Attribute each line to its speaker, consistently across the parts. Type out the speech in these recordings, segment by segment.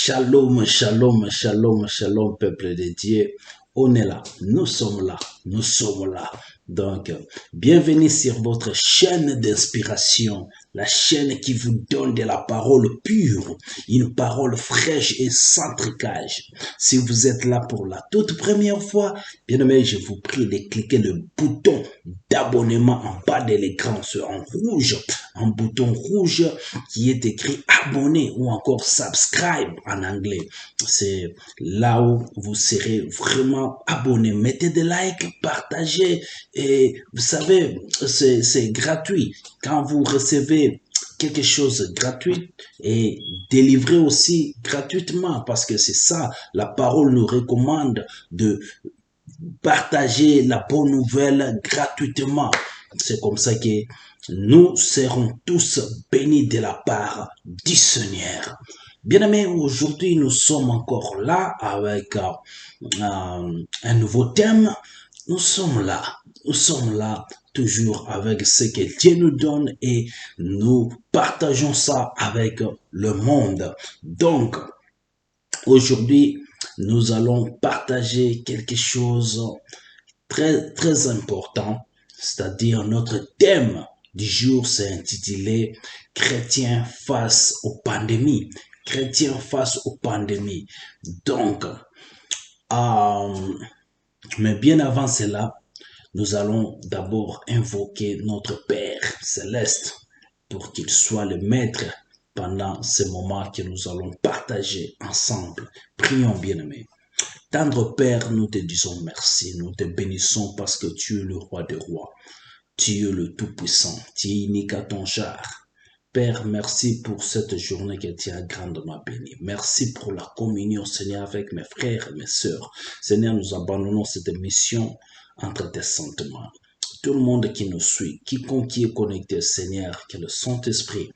Speaker 1: Shalom, shalom, shalom, shalom, peuple de Dieu. On est là, nous sommes là, nous sommes là. Donc, bienvenue sur votre chaîne d'inspiration, la chaîne qui vous donne de la parole pure, une parole fraîche et sans tricage. Si vous êtes là pour la toute première fois, bien aimé, je vous prie de cliquer le bouton d'abonnement en bas de l'écran, en rouge, un bouton rouge qui est écrit abonner ou encore subscribe en anglais. C'est là où vous serez vraiment abonné. Mettez des likes, partagez et vous savez, c'est gratuit. Quand vous recevez quelque chose gratuit et délivré aussi gratuitement parce que c'est ça, la parole nous recommande de partager la bonne nouvelle gratuitement. C'est comme ça que nous serons tous bénis de la part du Seigneur. Bien-aimés, aujourd'hui nous sommes encore là avec un nouveau thème. Nous sommes là toujours avec ce que Dieu nous donne et nous partageons ça avec le monde. Donc, aujourd'hui, nous allons partager quelque chose très important, c'est-à-dire notre thème du jour s'est intitulé Chrétiens face aux pandémies. Chrétiens face aux pandémies. Donc, mais bien avant cela, nous allons d'abord invoquer notre Père céleste pour qu'il soit le maître pendant ce moment que nous allons partager ensemble. Prions, bien-aimés. Tendre Père, nous te disons merci, nous te bénissons parce que tu es le roi des rois, tu es le tout-puissant, tu es unique à ton genre. Père, merci pour cette journée que tu as grandement bénie. Merci pour la communion, Seigneur, avec mes frères et mes sœurs. Seigneur, nous abandonnons cette mission entre tes saintes mains. Tout le monde qui nous suit, quiconque qui est connecté, Seigneur, que le Saint-Esprit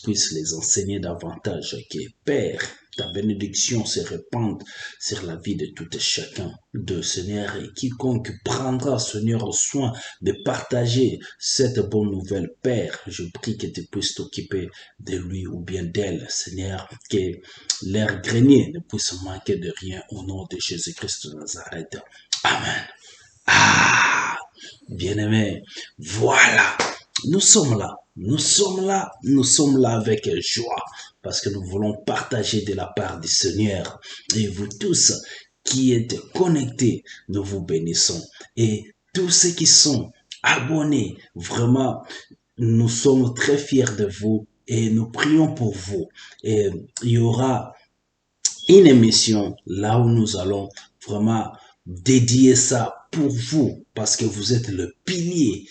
Speaker 1: puisse les enseigner davantage, que Père, ta bénédiction se répande sur la vie de tout et chacun de Seigneur, et quiconque prendra, Seigneur, le soin de partager cette bonne nouvelle, Père, je prie que tu puisses t'occuper de lui ou bien d'elle, Seigneur, que leur grenier ne puisse manquer de rien au nom de Jésus-Christ de Nazareth. Amen. Ah, bien-aimé, voilà, nous sommes là, nous sommes là, nous sommes là avec joie parce que nous voulons partager de la part du Seigneur. Et vous tous qui êtes connectés, nous vous bénissons. Et tous ceux qui sont abonnés, vraiment, nous sommes très fiers de vous et nous prions pour vous. Et il y aura une émission là où nous allons vraiment dédier ça pour vous parce que vous êtes le pilier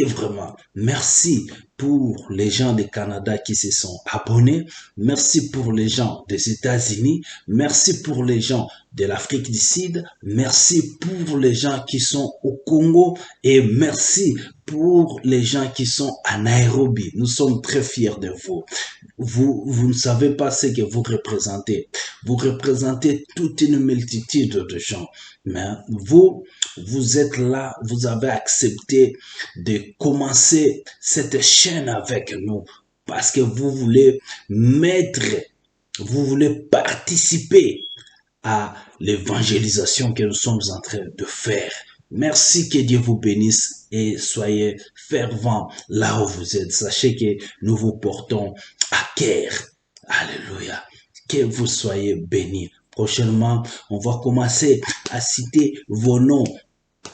Speaker 1: vraiment. Merci pour les gens du Canada qui se sont abonnés. Merci pour les gens des États-Unis. Merci pour les gens de l'Afrique du Sud. Merci pour les gens qui sont au Congo et merci pour les gens qui sont à Nairobi. Nous sommes très fiers de vous. Vous ne savez pas ce que vous représentez. Vous représentez toute une multitude de gens. Mais vous êtes là, vous avez accepté de commencer cette chaîne avec nous parce que vous voulez vous voulez participer à l'évangélisation que nous sommes en train de faire. Merci, que Dieu vous bénisse et soyez fervents là où vous êtes. Sachez que nous vous portons à cœur. Alléluia. Que vous soyez bénis. Prochainement, on va commencer à citer vos noms.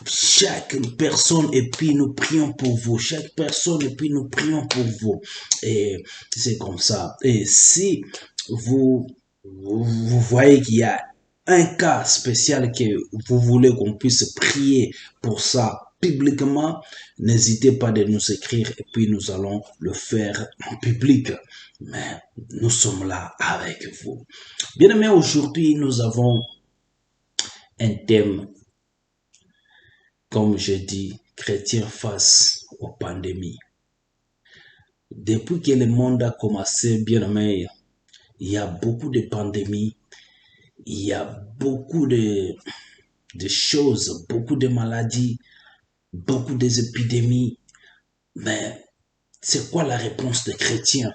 Speaker 1: Chaque personne et puis nous prions pour vous. Chaque personne et puis nous prions pour vous. Et c'est comme ça. Et si vous voyez qu'il y a un cas spécial que vous voulez qu'on puisse prier pour ça publiquement, n'hésitez pas de nous écrire et puis nous allons le faire en public. Mais nous sommes là avec vous. Bien aimé, aujourd'hui, nous avons un thème, comme je dis, chrétien face aux pandémies. Depuis que le monde a commencé, bien aimé, il y a beaucoup de pandémies, il y a beaucoup de choses, beaucoup de maladies, beaucoup d'épidémies. Mais c'est quoi la réponse des chrétiens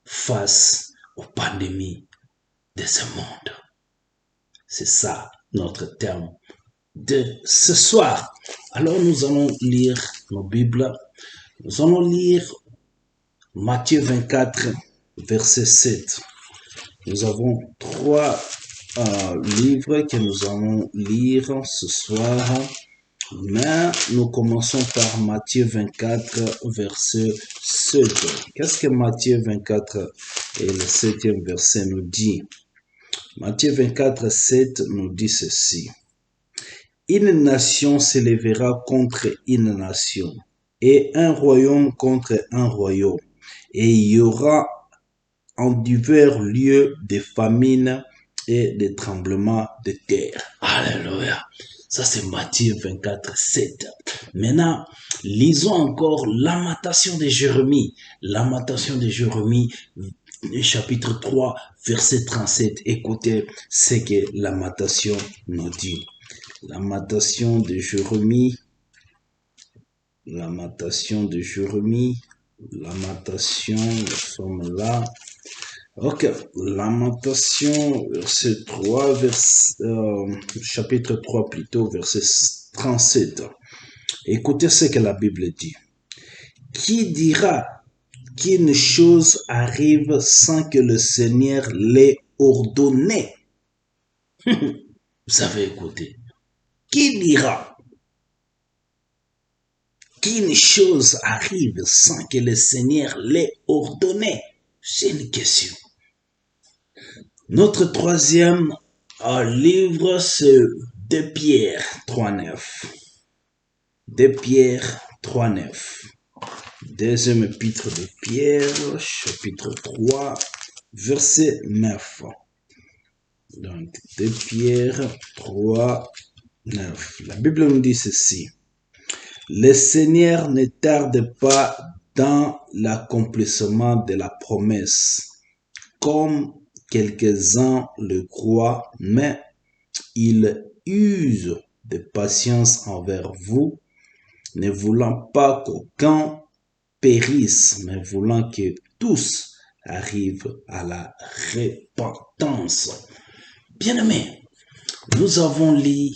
Speaker 1: face aux pandémies? de ce monde. C'est ça notre terme de ce soir. Alors nous allons lire nos Bibles. Nous allons lire Matthieu 24, verset 7. Nous avons trois livres que nous allons lire ce soir. Mais nous commençons par Matthieu 24, verset 7. Qu'est-ce que Matthieu 24 et le 7e verset nous dit? Matthieu 24, 7 nous dit ceci. Une nation s'élèvera contre une nation, et un royaume contre un royaume, et il y aura en divers lieux des famines et des tremblements de terre. Alléluia. Ça, c'est Matthieu 24, 7. Maintenant, lisons encore Lamentation de Jérémie. Lamentation de Jérémie, chapitre 3, verset 37. Écoutez ce que Lamentation nous dit. Lamentation de Jérémie. Lamentation de Jérémie. Lamentation, nous sommes là. Ok, Lamentation, verset 3, chapitre 3 plutôt, verset 37. Écoutez ce que la Bible dit. Qui dira qu'une chose arrive sans que le Seigneur l'ait ordonné? Vous avez écouté. Qui dira qu'une chose arrive sans que le Seigneur l'ait ordonné? C'est une question. Notre troisième livre, c'est 2 Pierre 3.9. 2 Pierre 3.9. Deuxième épître de Pierre, chapitre 3, verset 9. Donc, 2 Pierre 3, 9. La Bible nous dit ceci. Le Seigneur ne tarde pas dans l'accomplissement de la promesse, comme quelques-uns le croient, mais il use de patience envers vous, ne voulant pas qu'aucun périsse, mais voulant que tous arrivent à la repentance. Bien-aimés, nous avons lu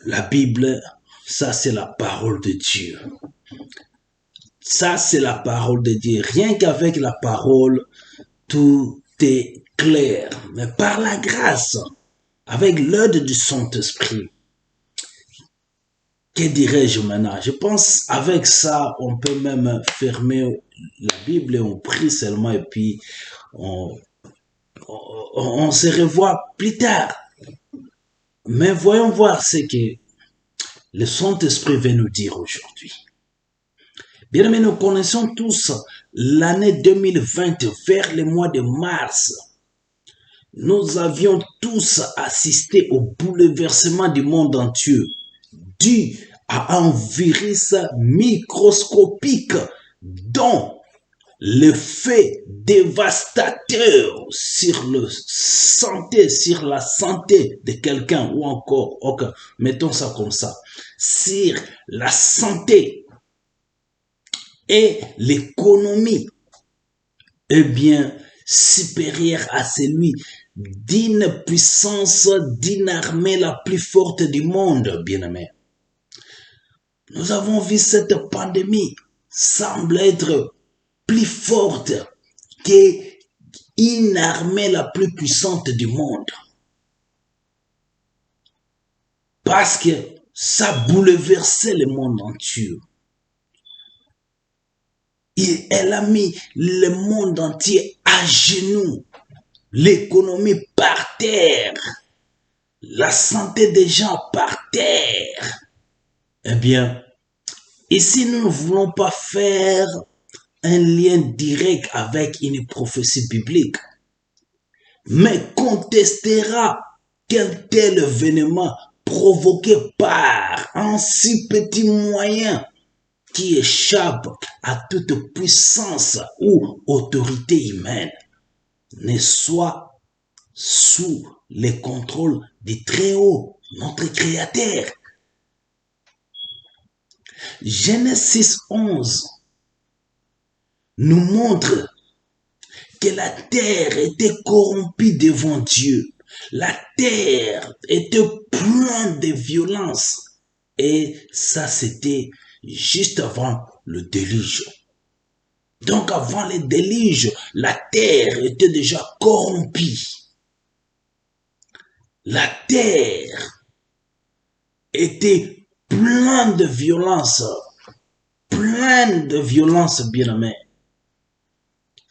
Speaker 1: la Bible, ça c'est la parole de Dieu. Ça c'est la parole de Dieu. Rien qu'avec la parole, tout est clair. Mais par la grâce, avec l'aide du Saint-Esprit, que dirais-je maintenant? Je pense avec ça, on peut même fermer la Bible et on prie seulement et puis on se revoit plus tard. Mais voyons voir ce que le Saint-Esprit veut nous dire aujourd'hui. Bien aimé, nous connaissons tous l'année 2020 vers le mois de mars. Nous avions tous assisté au bouleversement du monde entier dû à un virus microscopique dont l'effet dévastateur sur la santé de quelqu'un ou encore, okay, mettons ça comme ça, sur la santé et l'économie est bien supérieur à celui d'une puissance, d'une armée la plus forte du monde, bien-aimé. Nous avons vu cette pandémie semble être plus forte qu'une armée la plus puissante du monde. Parce que ça bouleversait le monde entier. Elle a mis le monde entier à genoux, l'économie par terre, la santé des gens par terre. Eh bien, ici nous ne voulons pas faire un lien direct avec une prophétie biblique, mais contestera qu'un tel événement provoqué par un si petit moyen qui échappe à toute puissance ou autorité humaine ne soit sous le contrôle du Très-Haut, notre Créateur. Genèse 6, 11 nous montre que la terre était corrompue devant Dieu. La terre était pleine de violence. Et ça, c'était juste avant le déluge. Donc avant le déluge, la terre était déjà corrompue. La terre était pleine de violence, bien-aimés.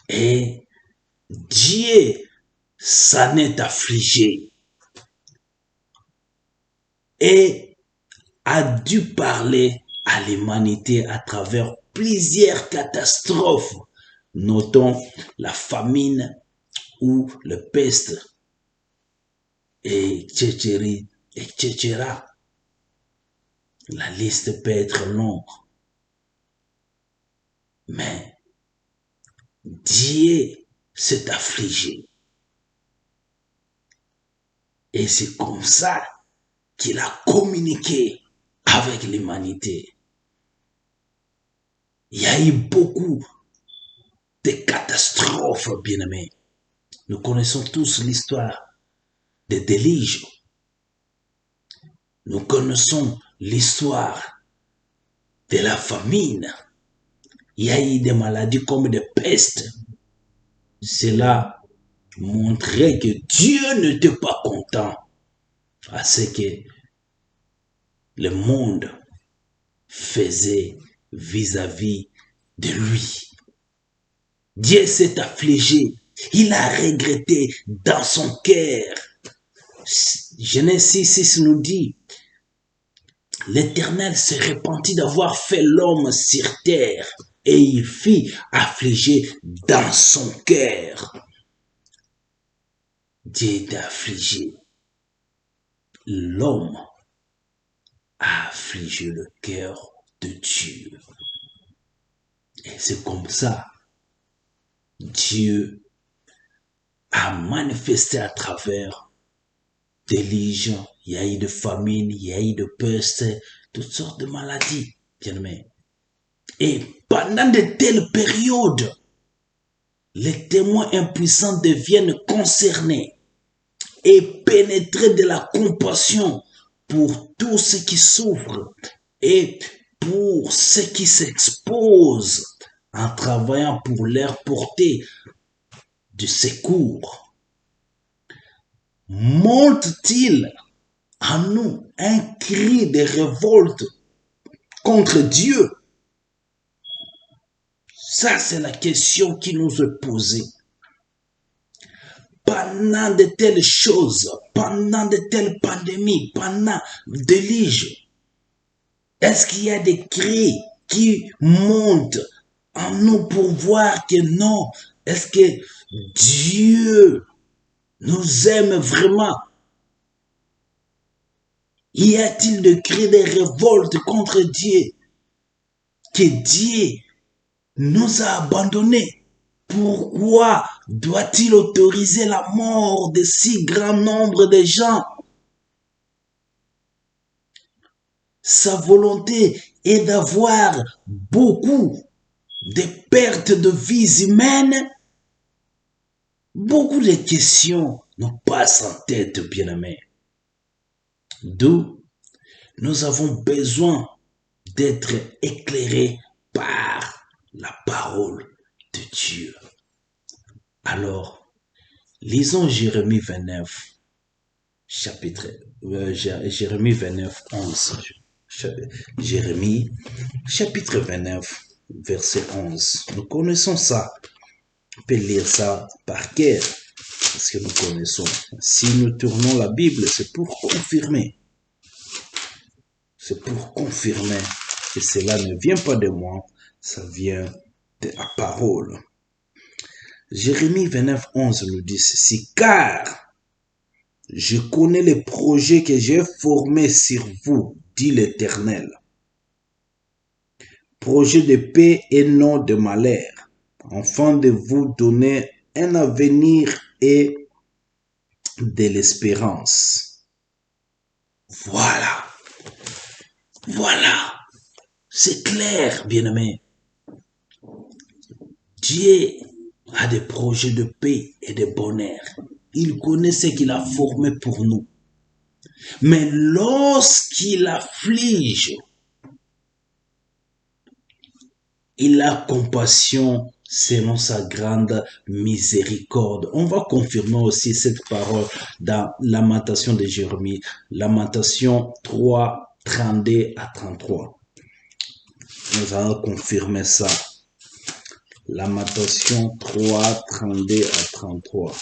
Speaker 1: Et Dieu s'en est affligé et a dû parler à l'humanité à travers plusieurs catastrophes, notons la famine ou le peste, et etc. La liste peut être longue, mais Dieu s'est affligé. Et c'est comme ça qu'il a communiqué avec l'humanité. Il y a eu beaucoup de catastrophes, bien-aimés. Nous connaissons tous l'histoire des déluges. Nous connaissons l'histoire de la famine. Il y a eu des maladies comme des pestes. Cela montrait que Dieu n'était pas content à ce que le monde faisait vis-à-vis de lui. Dieu s'est affligé. Il a regretté dans son cœur. Genèse 6 nous dit, l'Éternel se repentit d'avoir fait l'homme sur terre et il fit affliger dans son cœur. Dieu était affligé. L'homme a affligé le cœur de Dieu. Et c'est comme ça, Dieu a manifesté à travers des légions. Il y a eu de famine, il y a eu de peste, toutes sortes de maladies, bien-aimés. Et pendant de telles périodes, les témoins impuissants deviennent concernés et pénétrés de la compassion pour tous ceux qui souffrent et pour ceux qui s'exposent en travaillant pour leur porter du secours. Monte-t-il en nous un cri de révolte contre Dieu? Ça, c'est la question qui nous est posée. Pendant de telles choses, pendant de telles pandémies, pendant des liges, est-ce qu'il y a des cris qui montent en nous pour voir que non? Est-ce que Dieu nous aime vraiment? Y a-t-il des cris de révolte contre Dieu? Que Dieu nous a abandonnés? Pourquoi doit-il autoriser la mort de si grand nombre de gens? Sa volonté est d'avoir beaucoup de pertes de vies humaines. Beaucoup de questions nous passent en tête, bien-aimés. D'où nous avons besoin d'être éclairés par la parole de Dieu. Alors, lisons Jérémie 29, Jérémie 29, 11. Jérémie, chapitre 29, verset 11. Nous connaissons ça. On peut lire ça par cœur, parce que nous connaissons. Si nous tournons la Bible, c'est pour confirmer. C'est pour confirmer que cela ne vient pas de moi, ça vient de la parole. Jérémie 29, 11 nous dit ceci, car je connais les projets que j'ai formés sur vous, dit l'Éternel. Projet de paix et non de malheur, afin de vous donner un avenir et de l'espérance. Voilà. Voilà. C'est clair, bien-aimé. Dieu a des projets de paix et de bonheur. Il connaît ce qu'il a formé pour nous. Mais lorsqu'il afflige, il a compassion selon sa grande miséricorde. On va confirmer aussi cette parole dans Lamentation de Jérémie, Lamentation 3, 32 à 33. Nous allons confirmer ça. Lamentation 3, 32 à 33.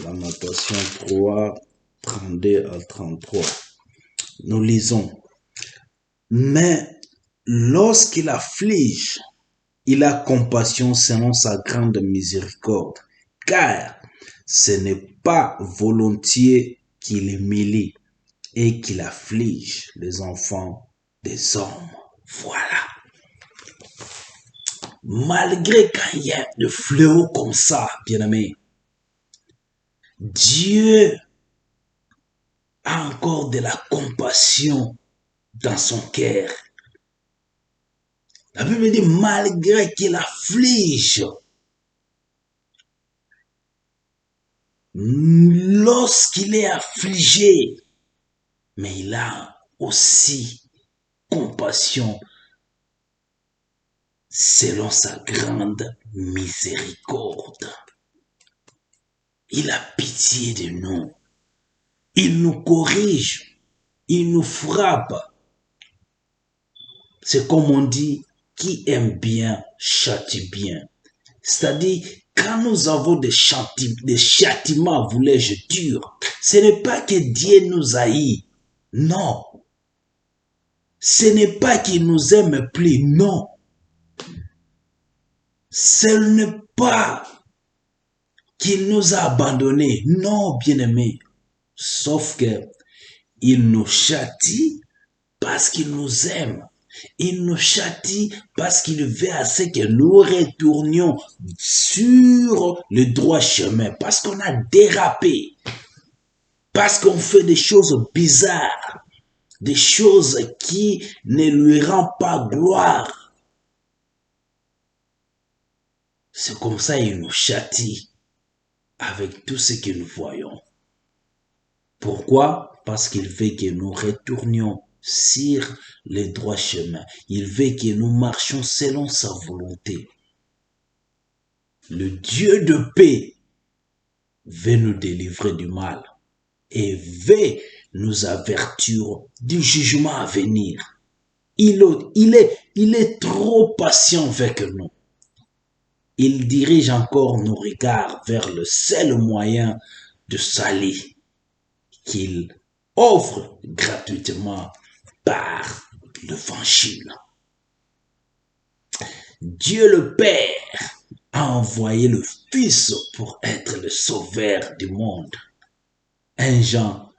Speaker 1: Lamentation 3, 32 à 33. Nous lisons. Mais lorsqu'il afflige, il a compassion selon sa grande miséricorde, car ce n'est pas volontiers qu'il humilie et qu'il afflige les enfants des hommes. Voilà. Malgré quand il y a des fléaux comme ça, bien-aimés, Dieu a encore de la compassion dans son cœur. La Bible dit, malgré qu'il afflige, lorsqu'il est affligé, mais il a aussi compassion selon sa grande miséricorde. Il a pitié de nous. Il nous corrige. Il nous frappe. C'est comme on dit, qui aime bien châtie bien. C'est-à-dire, quand nous avons des châtiments, voulais-je dire, ce n'est pas que Dieu nous haït. Non. Ce n'est pas qu'il nous aime plus. Non. Ce n'est pas qu'il nous a abandonnés. Non, bien-aimés. Sauf que il nous châtie parce qu'il nous aime. Il nous châtie parce qu'il veut à ce que nous retournions sur le droit chemin. Parce qu'on a dérapé. Parce qu'on fait des choses bizarres. Des choses qui ne lui rendent pas gloire. C'est comme ça qu'il nous châtie avec tout ce que nous voyons. Pourquoi? Parce qu'il veut que nous retournions sur le droit chemin. Il veut que nous marchions selon sa volonté. Le Dieu de paix veut nous délivrer du mal et veut nous avertir du jugement à venir. Il est trop patient avec nous. Il dirige encore nos regards vers le seul moyen de salut qu'il offre gratuitement par l'évangile. Dieu le Père a envoyé le Fils pour être le sauveur du monde. 1 Jean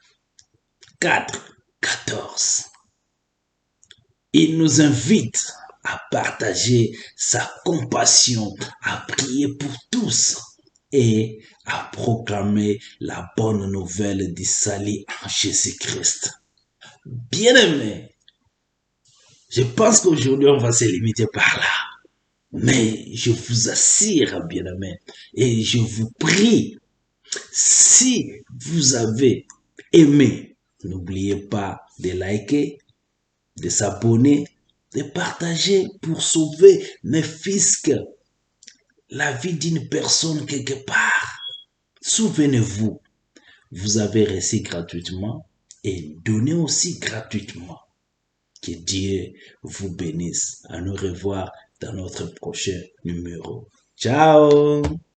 Speaker 1: 4, 14. Il nous invite à partager sa compassion, à prier pour tous et à proclamer la bonne nouvelle du salut en Jésus-Christ. Bien-aimés, je pense qu'aujourd'hui on va se limiter par là. Mais je vous assure, bien-aimés, et je vous prie, si vous avez aimé, n'oubliez pas de liker, de s'abonner, de partager pour sauver ne fût-ce que la vie d'une personne quelque part. Souvenez-vous, vous avez reçu gratuitement et donnez aussi gratuitement. Que Dieu vous bénisse. À nous revoir dans notre prochain numéro. Ciao!